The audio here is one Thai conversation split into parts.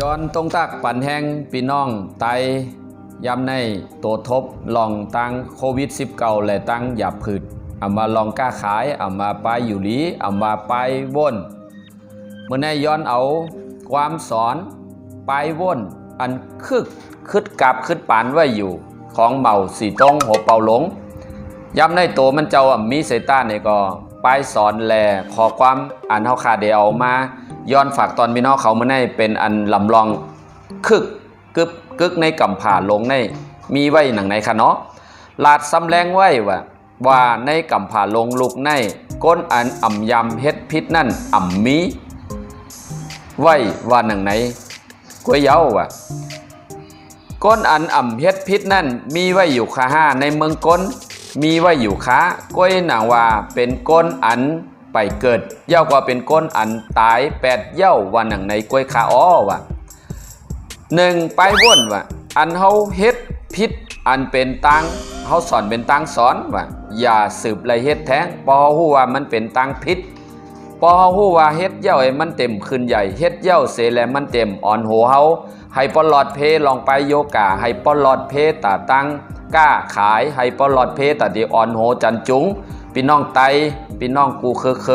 ย้อนตรงตักปั่นแห้งพี่น้องไตย้ำในโตทบลองตั้งโควิด-19 และตั้งหยาบผืดเอามาลองกล้าขายเอามาไปอยู่หลีเอามาไปวนเมื่อในย้อนเอาความสอนไปวนอันคึดกับคึดปานไว้อยู่ของเมาสีตรงหัวเป่าหลงย้ำในโตมันเจ้ามีสายตาเนี่ยก็ไปสอนแลขอความอันเฮาขาเดียวมาย้อนฝากตอนพี่น้องเขาเมื่อในเป็นอันลำลองกึกในกำผ่าลงในมีไว้หนังไหนคะเนาะลาดซ้ำแรงไว้ว่าในกำผ่าลงลูกในก้นอันอ่ำยำเฮ็ดพิษนั่นอ่ำมีไว้ว่าหนังไหนก๋วยเย้าก้นอันอ่ำเฮ็ดพิษนั่นมีไว้อยู่ขาห้าในเมืองก้นมีไว้อยู่ขาก้วยหนังว่าเป็นก้นอันไปเกิดเย้ากว่าเป็นก้นอันตาย8เย้าว่าหนังในก้วยขาอ้อหนึ่งไปว่นอันเฮาเฮ็ดพิษอันเป็นตังเฮาสอนเป็นตังสอนอย่าสืบไรเฮ็ดแท้งปอฮู้ว่ามันเป็นตังพิษปอฮู้ว่าเฮ็ดเย้ามันเต็มขึ้นใหญ่เฮ็ดเย้าเสแลมันเต็มอ่อนโหเฮาให้ปลอดเพลองไปโยกาให้ปลอดเพตาตังกล้าขายให้ปลอดเพตาดีอ่อนโหจันจุงพี่น้องไตพี่น้องกูเค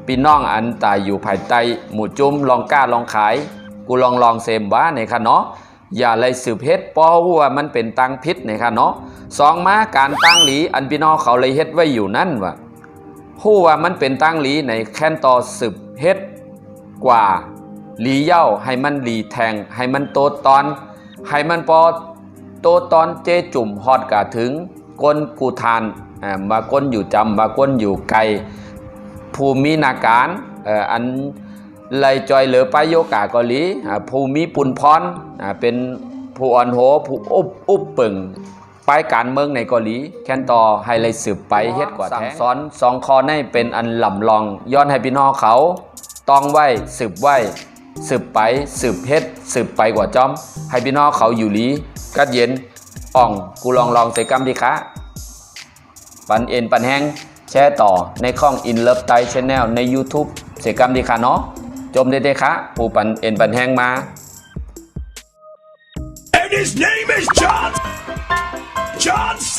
พี่น้องอันตายอยู่ภายใต้หมู่จุ้มลองกล้าลองขายกูลองเสมว่าในค่ะเนาะอย่าเลยสืบเฮ็ดเพราะว่ามันเป็นตังพิษในค่ะเนาะสองมาการตั้งหลีอันพี่น้องเขาเลยเฮ็ดไว้อยู่นั่นฮู้ว่ามันเป็นตั้งหลีในแค่นต่อสืบเฮ็ดกว่าหลีเย้าให้มันหลีแทงให้มันโตตอนให้มันปอโตตอนเจจุ่มฮอดกะถึงก้นกูทานมาก้นอยู่จำมาก้นอยู่ไกลภูมินาการอันเลยจอยเหลือไปโยกาเกาหลีภูมิปุนพรเป็นผู้อ่อนโหผู้อุบปึ่งไปการเมืองในเกาหลีแค่นต่อให้เลยสืบไปเฮ็ดกว่าสั่งสอนสองคอในเป็นอันลำลองย้อนให้พี่น้องเขาต้องไว้สืบไว้สืบไปสืบเฮ็ดสืบไปกว่าจอมให้พี่น้องเขาอยู่หลีกัดเย็นอ่องกูลองใส่กำดีคะปันเอ็นปันแห้งแชร์ต่อในช่องอินเลิฟไตชแนลใน YouTube เสกรรมดีค่ะเนาะจมได้ค่ะผู้ปันเอ็นปันแห้งมา And his name is John C.